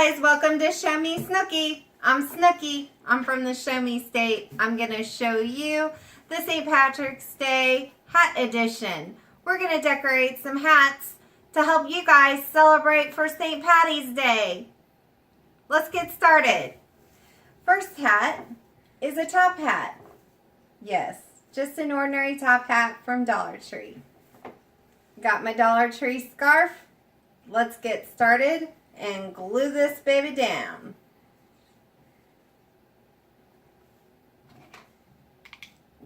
guys, welcome to Show Me Snookie. I'm Snookie. I'm from the Show Me State. I'm going to show you the St. Patrick's Day hat edition. We're going to decorate some hats to help you guys celebrate for St. Patty's Day. Let's get started. First hat is a top hat. Yes, just an ordinary top hat from Dollar Tree. Got my Dollar Tree scarf. Let's get started and glue this baby down.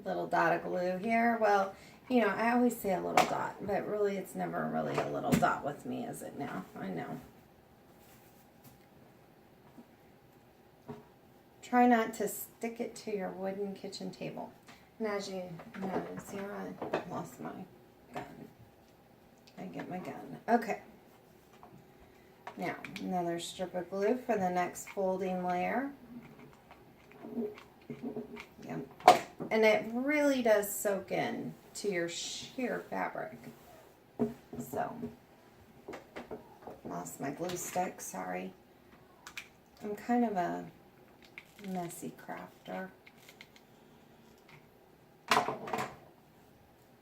Little dot of glue here. Well, you know, I always say a little dot, but really it's never really a little dot with me, is it now? I know. Try not to stick it to your wooden kitchen table. And as you notice here, I lost my gun. I get my gun. Okay. Now, another strip of glue for the next folding layer. Yep. And it really does soak in to your sheer fabric. So, lost my glue stick, sorry. I'm kind of a messy crafter.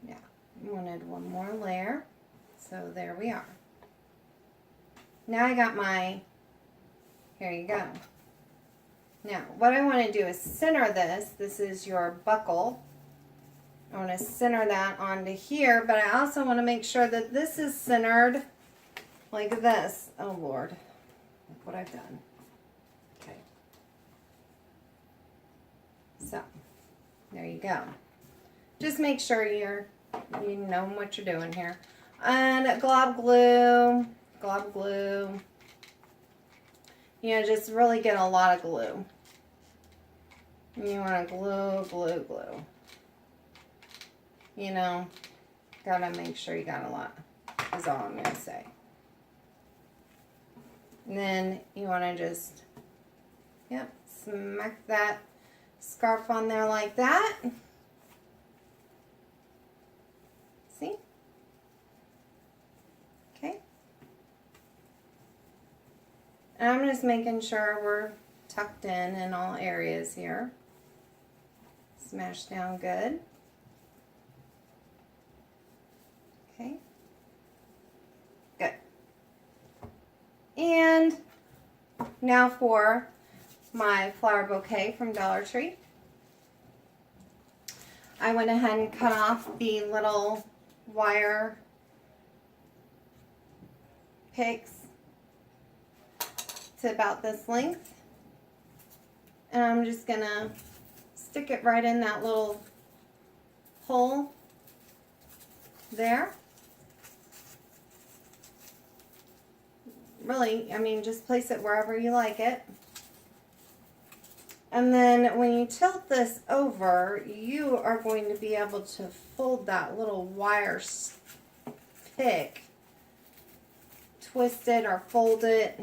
Yeah, wanted one more layer. So there we are. Now I got my, here you go. Now what I want to do is center this. This is your buckle. I want to center that onto here, but I also want to make sure that this is centered like this. Oh Lord, look what I've done. Okay. So, there you go. Just make sure you know what you're doing here. And glob glue. You know, just really get a lot of glue. You want to glue. You know, gotta make sure you got a lot, is all I'm going to say. And then you want to just, yep, smack that scarf on there like that. See? Okay. And I'm just making sure we're tucked in all areas here. Smash down good. Okay. Good. And now for my flower bouquet from Dollar Tree. I went ahead and cut off the little wire picks to about this length, and I'm just gonna stick it right in that little hole there. Really, I mean, just place it wherever you like it. And then when you tilt this over, you are going to be able to fold that little wire pick, twist it or fold it,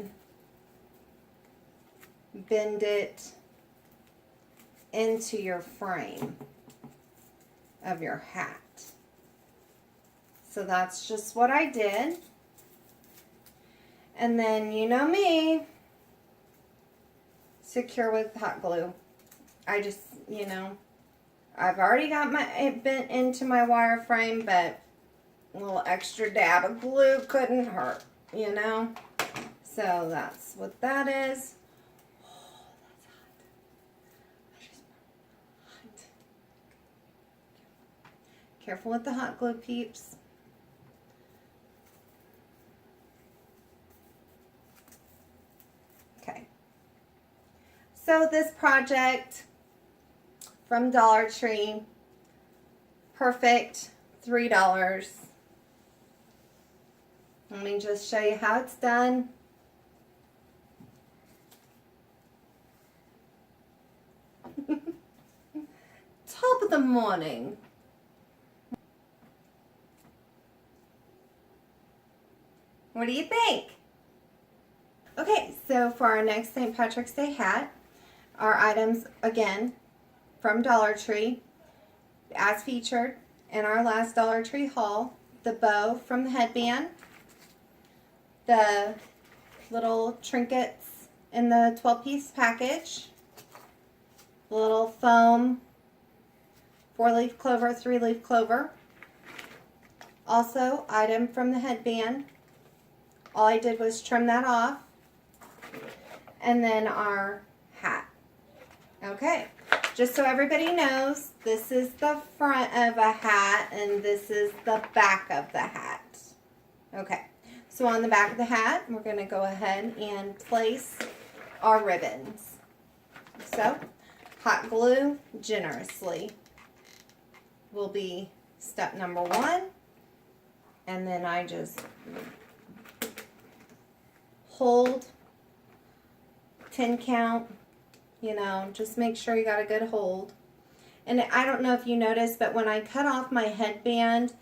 bend it into your frame of your hat. So that's just what I did. And then, you know me, secure with hot glue. I just, you know, I've already got it bent into my wire frame, but a little extra dab of glue couldn't hurt, you know. So that's what that is. Oh, that's hot. Careful with the hot glue, peeps. Okay. So this project from Dollar Tree, perfect, $3. Let me just show you how it's done. Top of the morning. What do you think? Okay, so for our next St. Patrick's Day hat, our items, again, from Dollar Tree, as featured in our last Dollar Tree haul, the bow from the headband, the little trinkets in the 12-piece package. Little foam, 4-leaf clover, 3-leaf clover. Also, item from the headband. All I did was trim that off. And then our hat. Okay, just so everybody knows, this is the front of a hat and this is the back of the hat. Okay, so on the back of the hat, we're going to go ahead and place our ribbons. So, hot glue generously will be step number 1. And then I just hold 10 count, you know, just make sure you got a good hold. And I don't know if you noticed, but when I cut off my headband,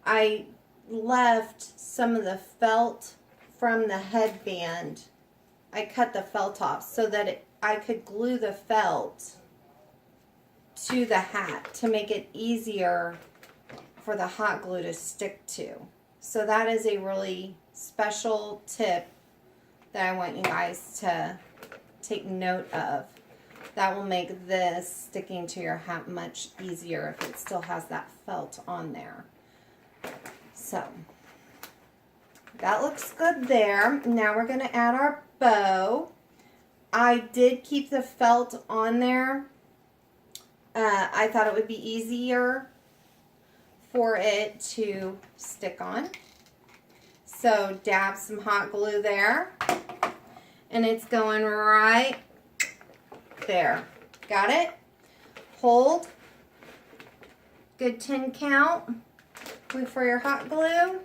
I left some of the felt from the headband. I cut the felt off so that I could glue the felt to the hat to make it easier for the hot glue to stick to. So that is a really special tip that I want you guys to take note of. That will make this sticking to your hat much easier if it still has that felt on there. So that looks good there. Now we're going to add our bow. I did keep the felt on there. I thought it would be easier for it to stick on. So dab some hot glue there. And it's going right there. Got it? Hold. Good 10 count. Wait for your hot glue.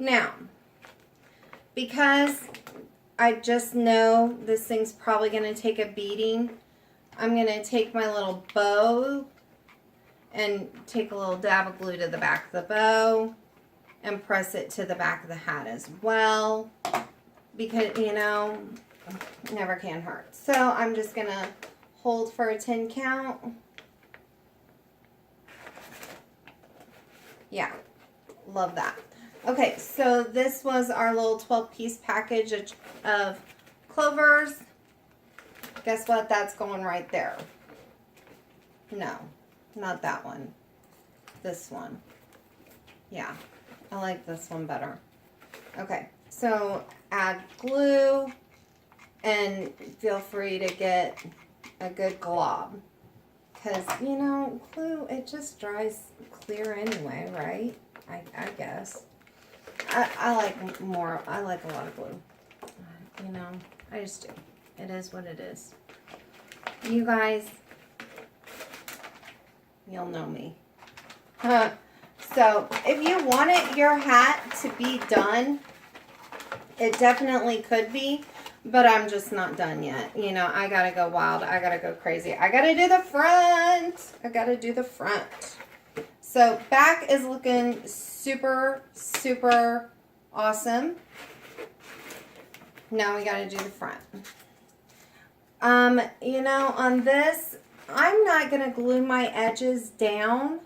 Now, because I just know this thing's probably going to take a beating, I'm going to take my little bow and take a little dab of glue to the back of the bow and press it to the back of the hat as well, because, you know, never can hurt. So I'm just going to hold for a 10 count. Yeah, love that. Okay, so this was our little 12-piece package of clovers. Guess what? That's going right there. No, not that one. This one. Yeah, I like this one better. Okay, so add glue and feel free to get a good glob. Because, you know, glue, it just dries clear anyway, right? I guess. I like a lot of glue. You know, I just do. It is what it is. You guys, you'll know me. So, if you wanted your hat to be done, it definitely could be, but I'm just not done yet. You know, I gotta go wild. I gotta go crazy. I gotta do the front. I gotta do the front. So, back is looking super, super awesome. Now we gotta do the front. You know, on this, I'm not gonna glue my edges down.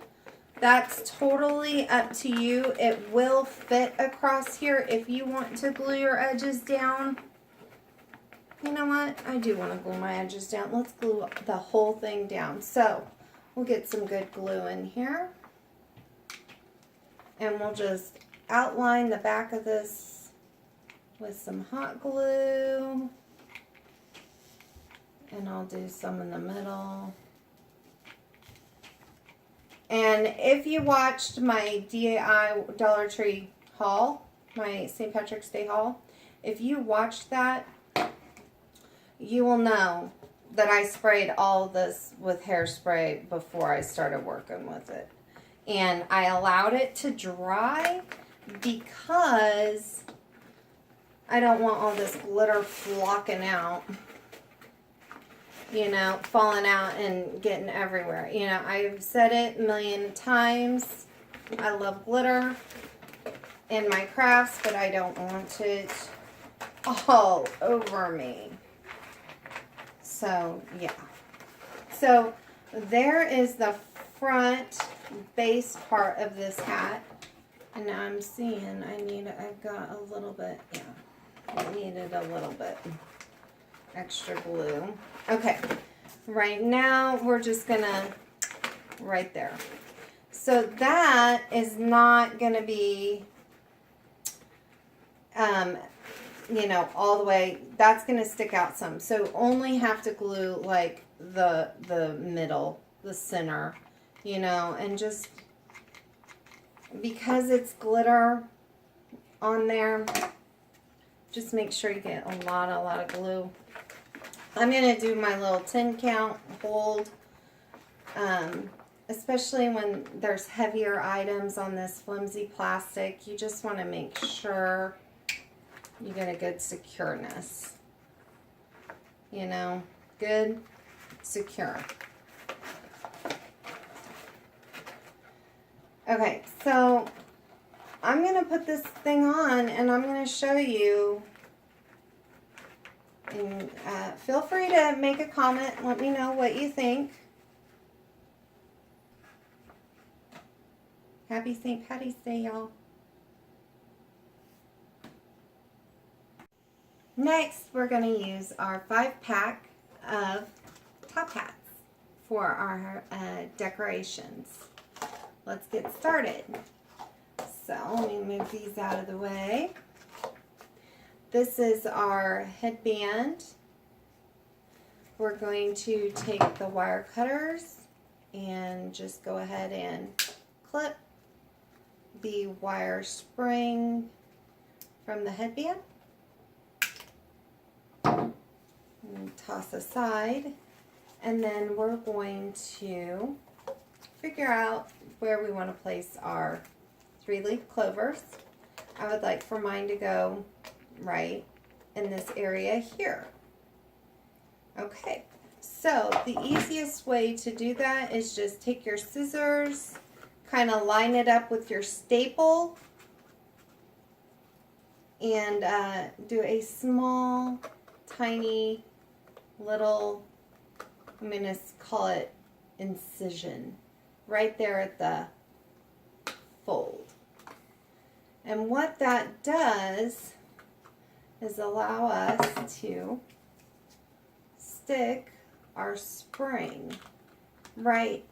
That's totally up to you. It will fit across here if you want to glue your edges down. You know what? I do want to glue my edges down. Let's glue the whole thing down. So, we'll get some good glue in here. And we'll just outline the back of this with some hot glue. And I'll do some in the middle. And if you watched my DAI Dollar Tree haul, my St. Patrick's Day haul, if you watched that, you will know that I sprayed all this with hairspray before I started working with it. And I allowed it to dry because I don't want all this glitter flocking out. You know, falling out and getting everywhere. You know, I've said it a million times. I love glitter in my crafts, but I don't want it all over me. So, yeah. So, there is the front base part of this hat. And now I'm seeing I've got a little bit, yeah. I needed a little bit. extra glue. Okay, right now we're just gonna, right there. So that is not gonna be, you know, all the way. That's gonna stick out some. So only have to glue like the middle, the center, you know, and just because it's glitter on there, just make sure you get a lot of glue. I'm gonna do my little 10 count hold, especially when there's heavier items on this flimsy plastic. You just want to make sure you get a good secureness, you know, good, secure. Okay, so I'm going to put this thing on and I'm going to show you. And feel free to make a comment. Let me know what you think. Happy St. Patty's Day, y'all. Next, we're going to use our 5-pack of top hats for our decorations. Let's get started. So let me move these out of the way. This is our headband. We're going to take the wire cutters and just go ahead and clip the wire spring from the headband. And toss aside. And then we're going to figure out where we want to place our 3-leaf clovers. I would like for mine to go right in this area here. Okay, so the easiest way to do that is just take your scissors, kind of line it up with your staple, and do a small, tiny, little, I'm going to call it incision, right there at the fold. And what that does is allow us to stick our spring right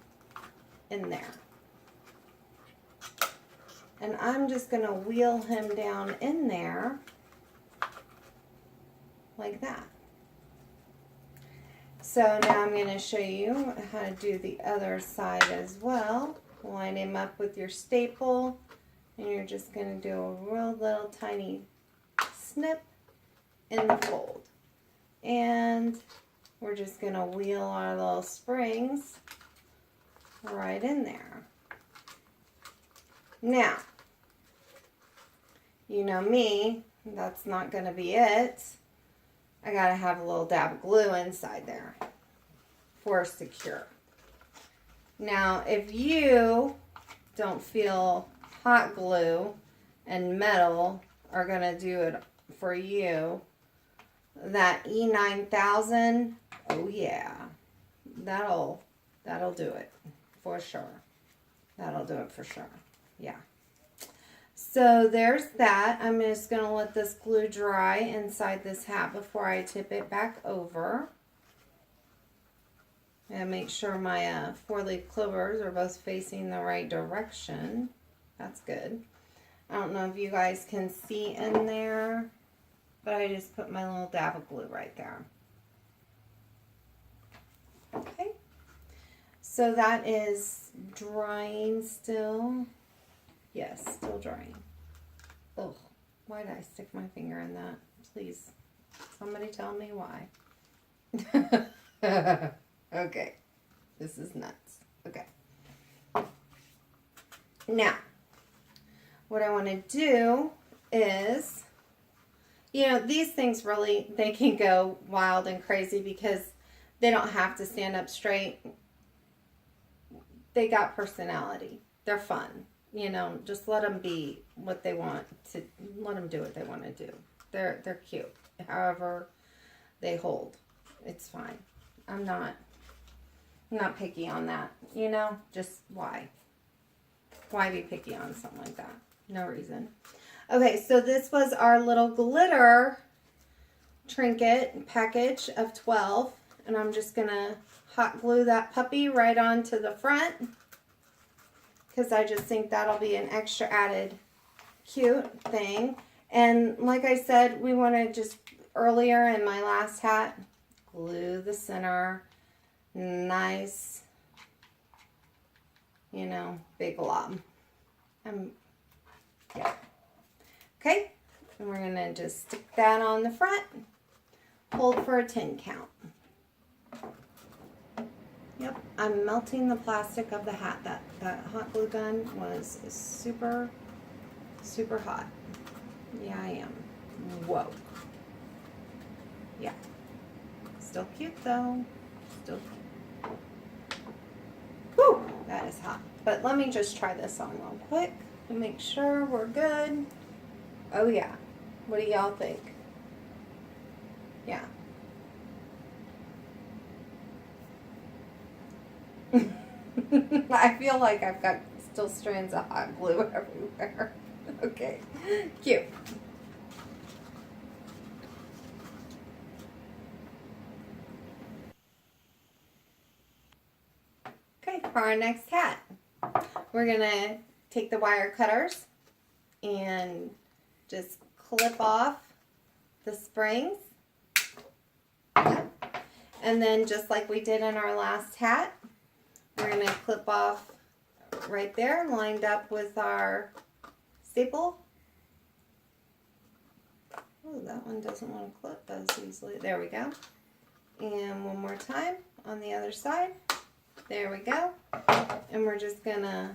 in there. And I'm just going to wheel him down in there like that. So now I'm going to show you how to do the other side as well. Line him up with your staple, and you're just going to do a real little tiny snip in the fold. And we're just going to wheel our little springs right in there. Now, you know me, that's not going to be it. I got to have a little dab of glue inside there for secure. Now, if you don't feel hot glue and metal are going to do it for you, that E9000, oh yeah, that'll do it for sure. That'll do it for sure. Yeah. So there's that. I'm just going to let this glue dry inside this hat before I tip it back over. And make sure my 4-leaf clovers are both facing the right direction. That's good. I don't know if you guys can see in there, but I just put my little dab of glue right there. Okay. So that is drying still. Yes, still drying. Oh, why did I stick my finger in that? Please, somebody tell me why. Okay, this is nuts. Okay. Now, what I want to do is, you know, these things really, they can go wild and crazy because they don't have to stand up straight. They got personality. They're fun. You know, just let them be what they want to, let them do what they want to do. They're cute. However they hold, it's fine. I'm not picky on that, you know, just why be picky on something like that? No reason. Okay, so this was our little glitter trinket package of 12, and I'm just gonna hot glue that puppy right onto the front because I just think that'll be an extra added cute thing. And like I said, we want to just earlier in my last hat, glue the center nice, you know, big glob. Yeah. Okay, and we're gonna just stick that on the front, hold for a 10 count. Yep, I'm melting the plastic of the hat. That hot glue gun was super, super hot. Yeah, I am. Whoa. Yeah. Still cute though. Still cute. Woo! That is hot. But let me just try this on real quick to make sure we're good. Oh yeah. What do y'all think? Yeah. I feel like I've got still strands of hot glue everywhere. Okay, cute. Okay, for our next hat, we're gonna take the wire cutters and just clip off the springs. Yep. And then just like we did in our last hat, we're going to clip off right there, lined up with our staple. Oh, that one doesn't want to clip as easily. There we go. And one more time on the other side. There we go. And we're just going to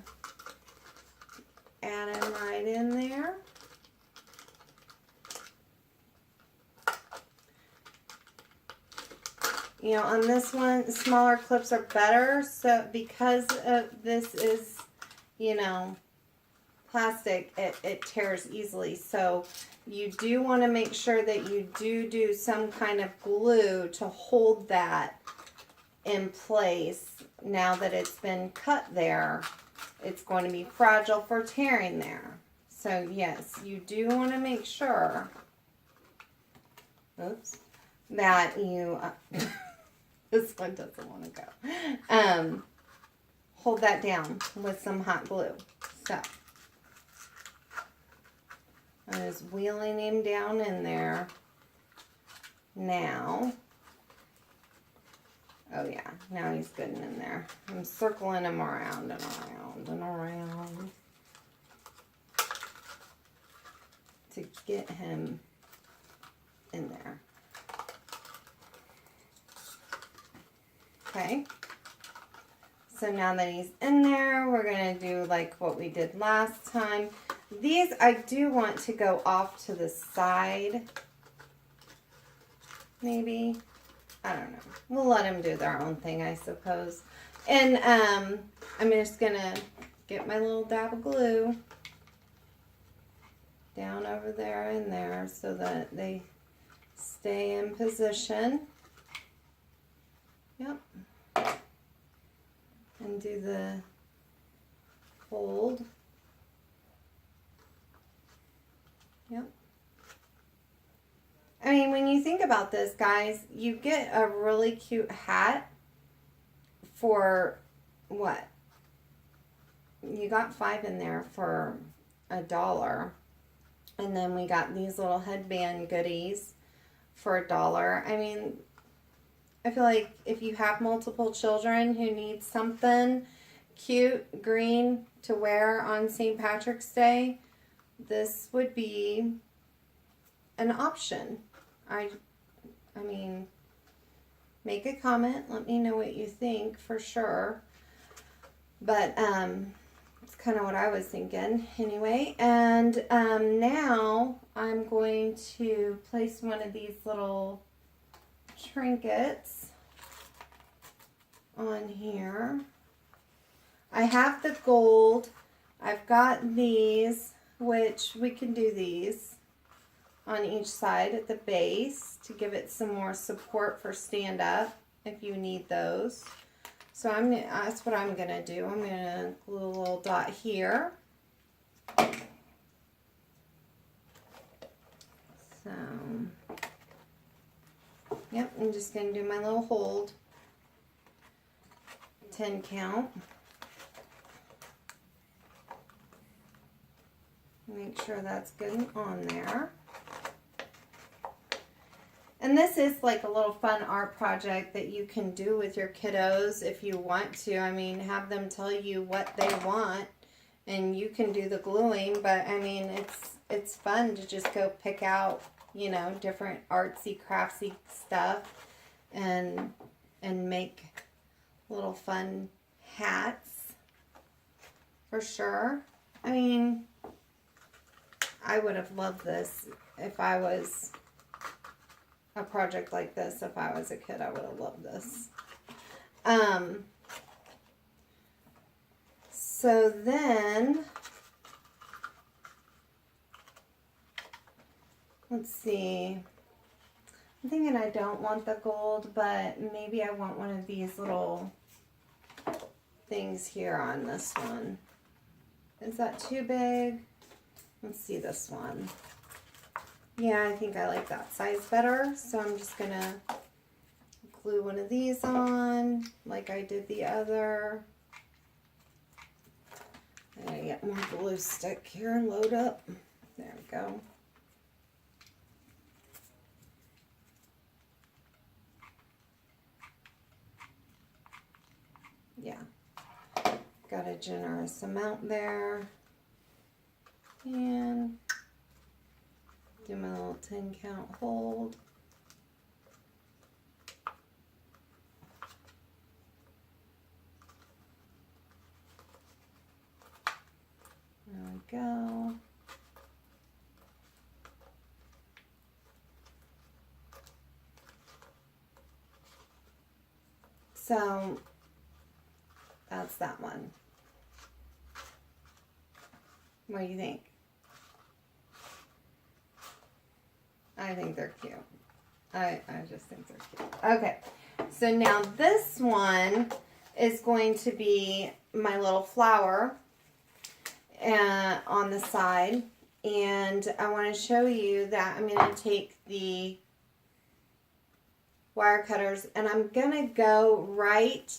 add them right in there. You know, on this one, smaller clips are better, so because this is, you know, plastic, it tears easily. So you do want to make sure that you do some kind of glue to hold that in place. Now that it's been cut there, it's going to be fragile for tearing there. So yes, you do want to make sure, oops, that you... This one doesn't want to go. Hold that down with some hot glue. So, I'm just wheeling him down in there now. Oh yeah, now he's good in there. I'm circling him around and around and around to get him in there. Okay, so now that he's in there, we're going to do like what we did last time. These I do want to go off to the side, maybe. I don't know. We'll let them do their own thing, I suppose. And I'm just going to get my little dab of glue down over there in there so that they stay in position. Yep. And do the fold. Yep. I mean, when you think about this, guys, you get a really cute hat for what? You got 5 in there for $1. And then we got these little headband goodies for $1. I mean, I feel like if you have multiple children who need something cute, green to wear on St. Patrick's Day, this would be an option. I mean, make a comment. Let me know what you think for sure. But it's kind of what I was thinking anyway. And now I'm going to place one of these little trinkets on here. I have the gold. I've got these, which we can do these on each side at the base to give it some more support for stand up if you need those. So that's what I'm gonna do. I'm gonna glue a little dot here. So Yep, I'm just going to do my little hold. 10 count. Make sure that's good and on there. And this is like a little fun art project that you can do with your kiddos if you want to. I mean, have them tell you what they want and you can do the gluing, but I mean, it's fun to just go pick out, you know, different artsy, craftsy stuff and make little fun hats for sure. I mean, I would have loved this if I was a project like this. If I was a kid, I would have loved this. So then, let's see. I'm thinking I don't want the gold, but maybe I want one of these little things here on this one. Is that too big? Let's see this one. Yeah, I think I like that size better. So I'm just going to glue one of these on like I did the other. I'm going to get more glue stick here and load up. There we go. Yeah, got a generous amount there. And do my little 10 count hold. There we go. So that's that one. What do you think? I think they're cute. I just think they're cute. Okay, so now this one is going to be my little flower on the side. And I want to show you that I'm going to take the wire cutters and I'm going to go right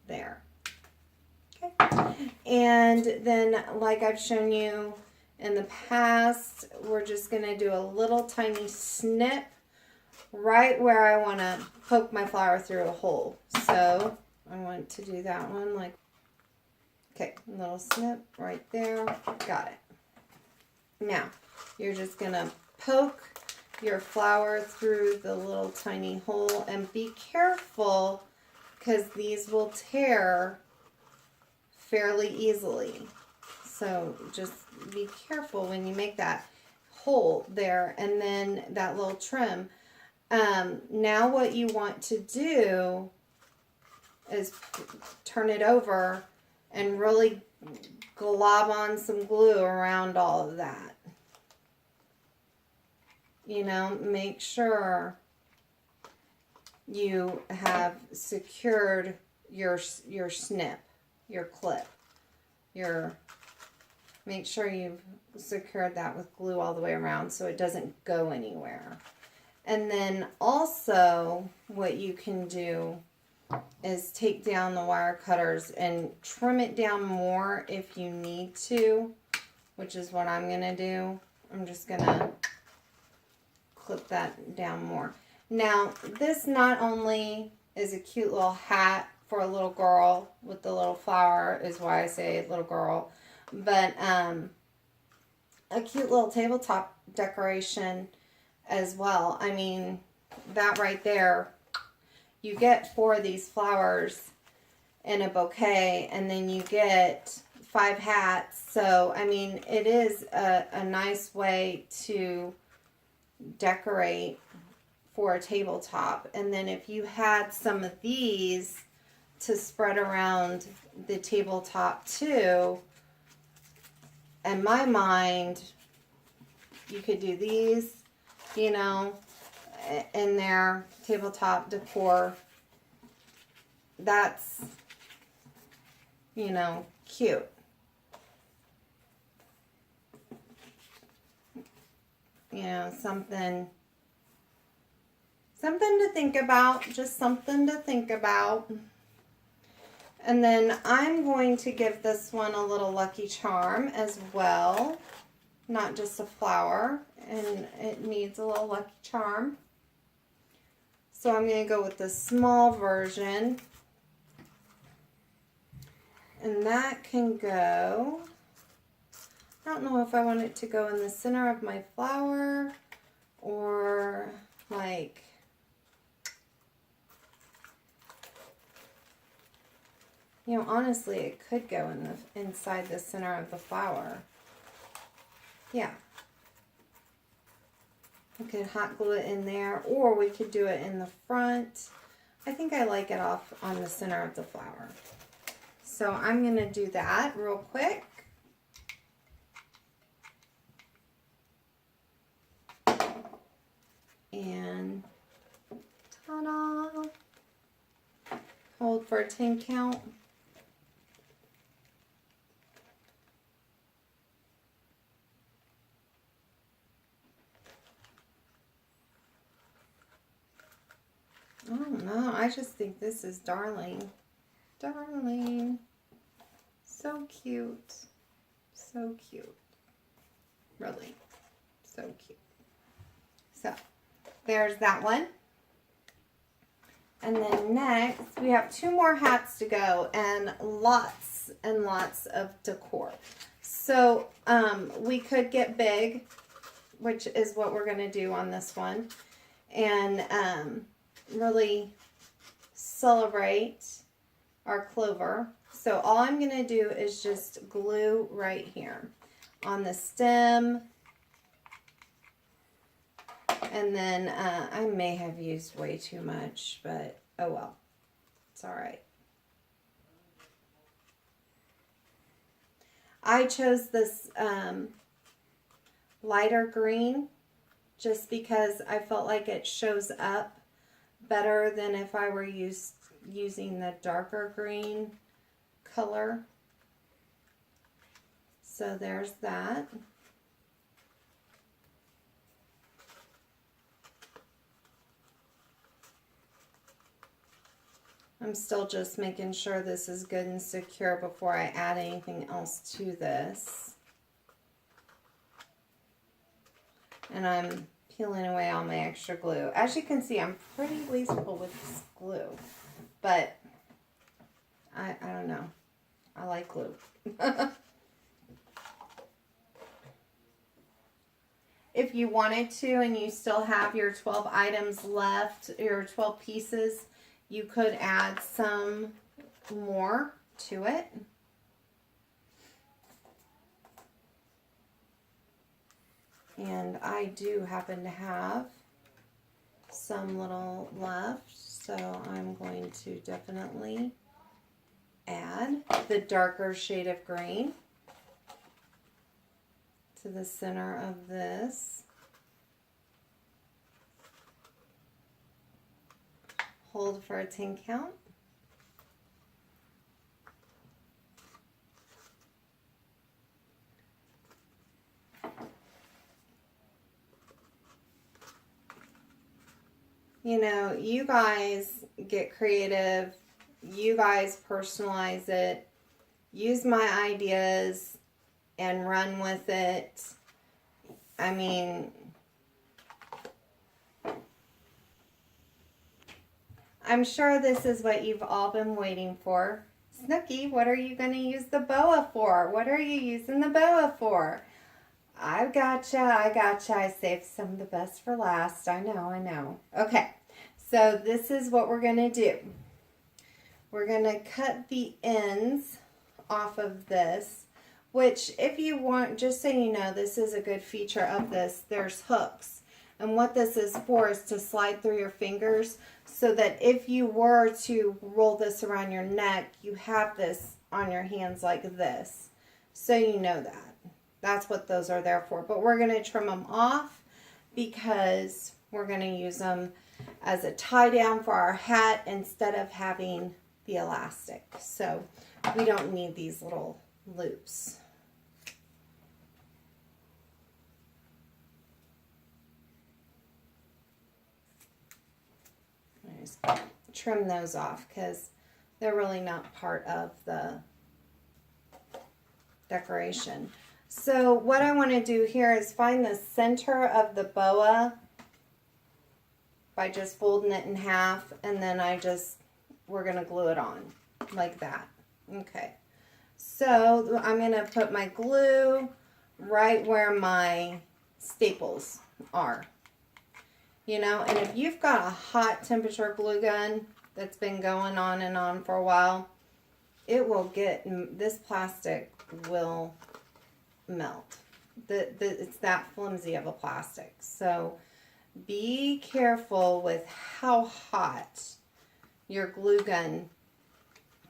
there. Okay. And then, like I've shown you in the past, we're just going to do a little tiny snip right where I want to poke my flower through a hole. So I want to do that one like, okay, little snip right there. Got it. Now, you're just going to poke your flower through the little tiny hole and be careful because these will tear fairly easily. So just be careful when you make that hole there and then that little trim. Now what you want to do is turn it over and really glob on some glue around all of that. You know, make sure you have secured your snip, your clip, make sure you've secured that with glue all the way around so it doesn't go anywhere. And then also what you can do is take down the wire cutters and trim it down more if you need to, which is what I'm going to do. I'm just going to clip that down more. Now, this not only is a cute little hat for a little girl with the little flower, is why I say little girl, but a cute little tabletop decoration as well. I mean, that right there, you get 4 of these flowers in a bouquet, and then you get 5 hats. So, I mean, it is a nice way to decorate for a tabletop. And then if you had some of these to spread around the tabletop too, in my mind, you could do these, you know, in their tabletop decor. That's, you know, cute. You know, something Something to think about, just something to think about. And then I'm going to give this one a little lucky charm as well. Not just a flower, and it needs a little lucky charm. So I'm going to go with the small version. And that can go, I don't know if I want it to go in the center of my flower or like, you know, honestly, it could go in the inside the center of the flower. Yeah. We could hot glue it in there, or we could do it in the front. I think I like it off on the center of the flower. So I'm going to do that real quick. And ta-da! Hold for a 10 count. I don't know. I just think this is darling. Darling. So cute. So cute. Really. So cute. So, there's that one. And then next, we have 2 more hats to go and lots of decor. So, we could get big, which is what we're going to do on this one. And, really celebrate our clover. So all I'm going to do is just glue right here on the stem. And then I may have used way too much, but oh well, it's all right. I chose this lighter green just because I felt like it shows up better than if I were using the darker green color. So there's that. I'm still just making sure this is good and secure before I add anything else to this. And I'm peeling away all my extra glue. As you can see, I'm pretty wasteful with this glue, but I don't know. I like glue. If you wanted to and you still have your 12 items left, your 12 pieces, you could add some more to it. And I do happen to have some little left, so I'm going to definitely add the darker shade of green to the center of this. Hold for a 10 count. You know, you guys get creative, you guys personalize it, use my ideas and run with it. I mean, I'm sure this is what you've all been waiting for. Snookie, what are you going to use the boa for? What are you using the boa for? I gotcha, I gotcha. I saved some of the best for last. I know. Okay, so this is what we're going to do. We're going to cut the ends off of this, which if you want, just so you know, this is a good feature of this. There's hooks. And what this is for is to slide through your fingers so that if you were to roll this around your neck, you have this on your hands like this. So you know that. That's what those are there for. But we're going to trim them off because we're going to use them as a tie down for our hat instead of having the elastic. So we don't need these little loops. trim those off because they're really not part of the decoration. So what I want to do here is find the center of the boa by just folding it in half, and then we're going to glue it on like that. Okay. So I'm going to put my glue right where my staples are. You know, and if you've got a hot temperature glue gun that's been going on and on for a while, it will this plastic will melt. It's that flimsy of a plastic. So be careful with how hot your glue gun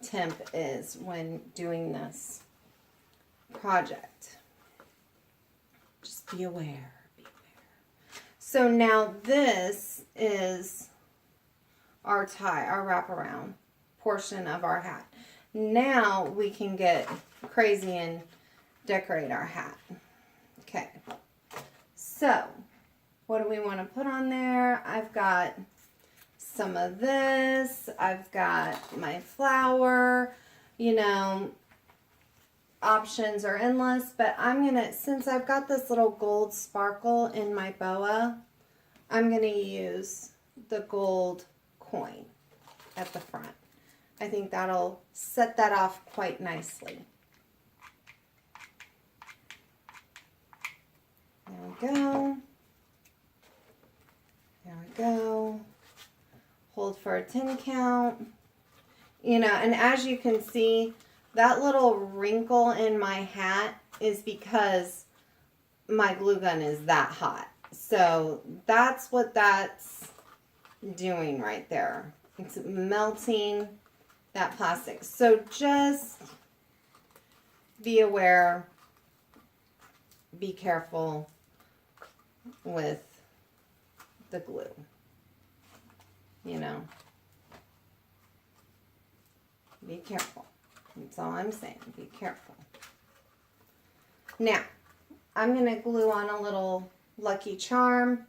temp is when doing this project. Just be aware. So now this is our tie, our wraparound portion of our hat. Now we can get crazy and decorate our hat. Okay, so what do we want to put on there? I've got some of this. I've got my flower. You know, options are endless, but I'm gonna, since I've got this little gold sparkle in my boa, I'm gonna use the gold coin at the front. I think that'll set that off quite nicely. There we go. There we go. Hold for a 10 count. You know, and as you can see, that little wrinkle in my hat is because my glue gun is that hot. So that's what that's doing right there. It's melting that plastic. So just be aware, be careful with the glue, you know. Be careful. That's all I'm saying. Be careful. Now, I'm going to glue on a little Lucky Charm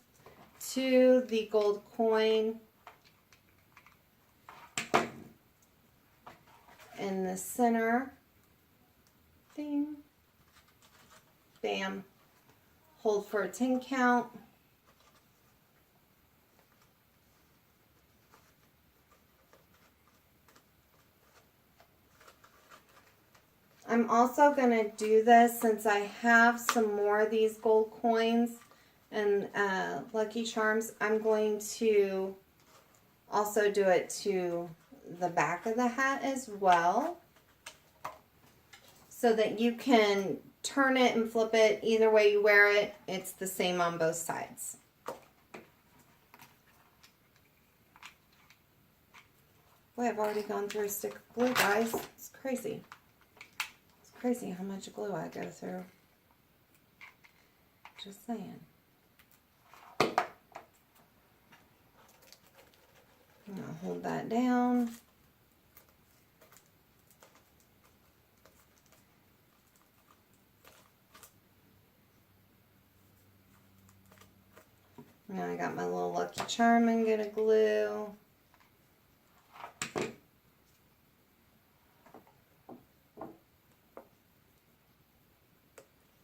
to the gold coin in the center. Ding. Bam. Hold for a 10 count. I'm also going to do this, since I have some more of these gold coins and Lucky Charms, I'm going to also do it to the back of the hat as well, so that you can turn it and flip it. Either way you wear it, it's the same on both sides. Boy, I've already gone through a stick of glue, guys. It's crazy. Crazy how much glue I go through. Just saying. I'm gonna hold that down. Now I got my little Lucky Charm I'm gonna glue.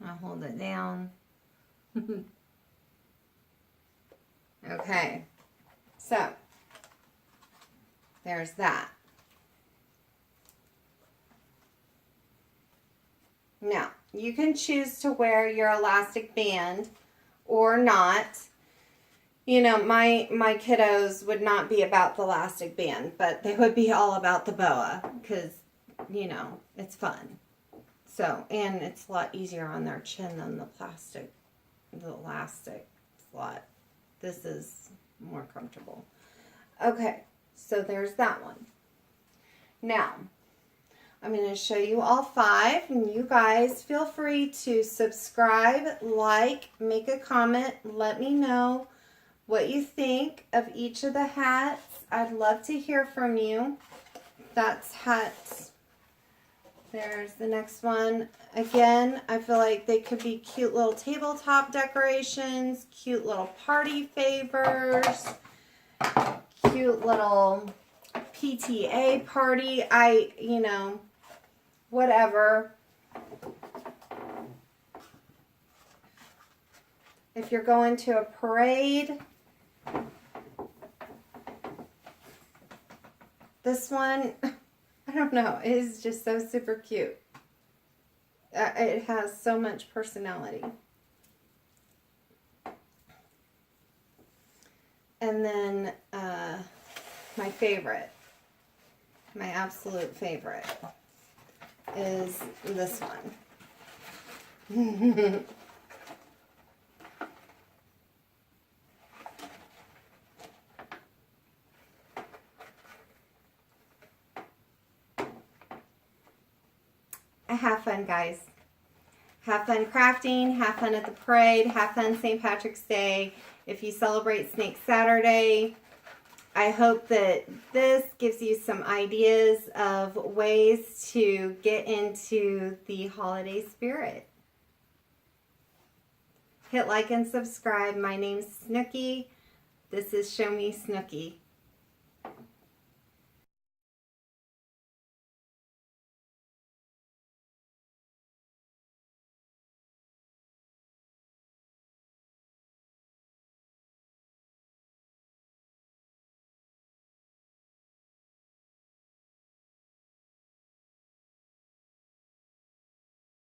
I'll hold it down. Okay, so there's that. Now, you can choose to wear your elastic band or not. You know, my kiddos would not be about the elastic band, but they would be all about the boa because, you know, it's fun. So, and it's a lot easier on their chin than the plastic, the elastic. It's a lot. This is more comfortable. Okay, so there's that one. Now, I'm going to show you all 5, and you guys feel free to subscribe, like, make a comment, let me know what you think of each of the hats. I'd love to hear from you. That's hats. There's the next one. Again, I feel like they could be cute little tabletop decorations, cute little party favors, cute little PTA party, you know, whatever. If you're going to a parade, this one, I don't know, it is just so super cute. It has so much personality. And then my favorite, my absolute favorite, is this one. Have fun, guys. Have fun crafting, have fun at the parade, have fun St. Patrick's Day. If you celebrate Snake Saturday, I hope that this gives you some ideas of ways to get into the holiday spirit. Hit like and subscribe. My name's Snookie. This is Show Me Snookie.